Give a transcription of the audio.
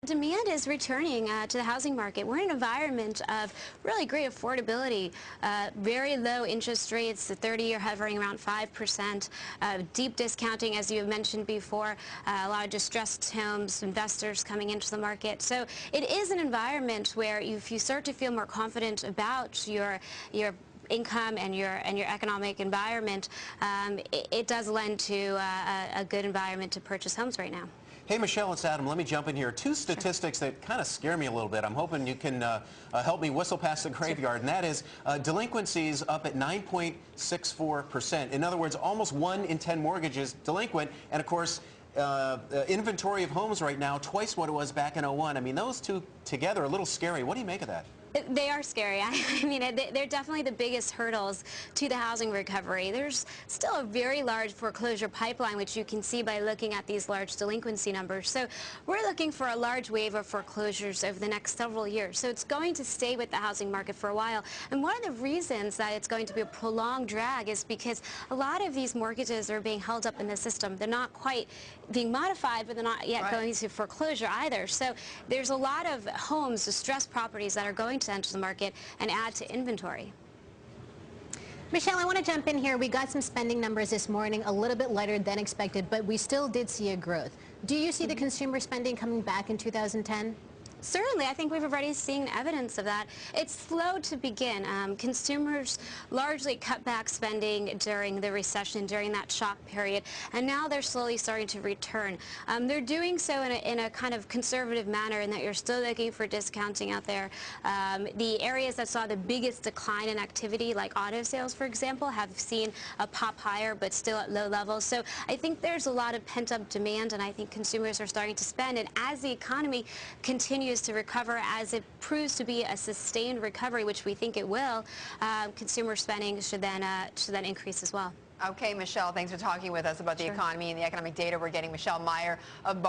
Demand is returning to the housing market. We're in an environment of really great affordability, very low interest rates, the 30-year hovering around 5%, deep discounting, as you have mentioned before, a lot of distressed homes, investors coming into the market. So it is an environment where if you start to feel more confident about your income and your economic environment, it does lend to a good environment to purchase homes right now. Hey, Michelle, it's Adam. Let me jump in here. Two statistics that kind of scare me a little bit. I'm hoping you can help me whistle past the graveyard, and that is delinquencies up at 9.64%. In other words, almost 1 in 10 mortgages delinquent, and of course, inventory of homes right now twice what it was back in '01. I mean, those two together are a little scary. What do you make of that? They are scary. I mean, they're definitely the biggest hurdles to the housing recovery. There's still a very large foreclosure pipeline, which you can see by looking at these large delinquency numbers. So we're looking for a large wave of foreclosures over the next several years. So it's going to stay with the housing market for a while. And one of the reasons that it's going to be a prolonged drag is because a lot of these mortgages are being held up in the system. They're not quite being modified, but they're not yet going to foreclosure either. So there's a lot of homes, distressed properties that are going to enter the market and add to inventory. Michelle, I want to jump in here. We got some spending numbers this morning, a little bit lighter than expected, but we still did see a growth. Do you see the consumer spending coming back in 2010? Certainly. I think we've already seen evidence of that. It's slow to begin. Consumers largely cut back spending during the recession, during that shock period, and now they're slowly starting to return. They're doing so in a kind of conservative manner in that you're still looking for discounting out there. The areas that saw the biggest decline in activity, like auto sales, for example, have seen a pop higher, but still at low levels. So I think there's a lot of pent-up demand, and I think consumers are starting to spend. And as the economy continues to recover, as it proves to be a sustained recovery, which we think it will, consumer spending should then increase as well. Okay, Michelle, thanks for talking with us about the economy and the economic data we're getting. Michelle Meyer of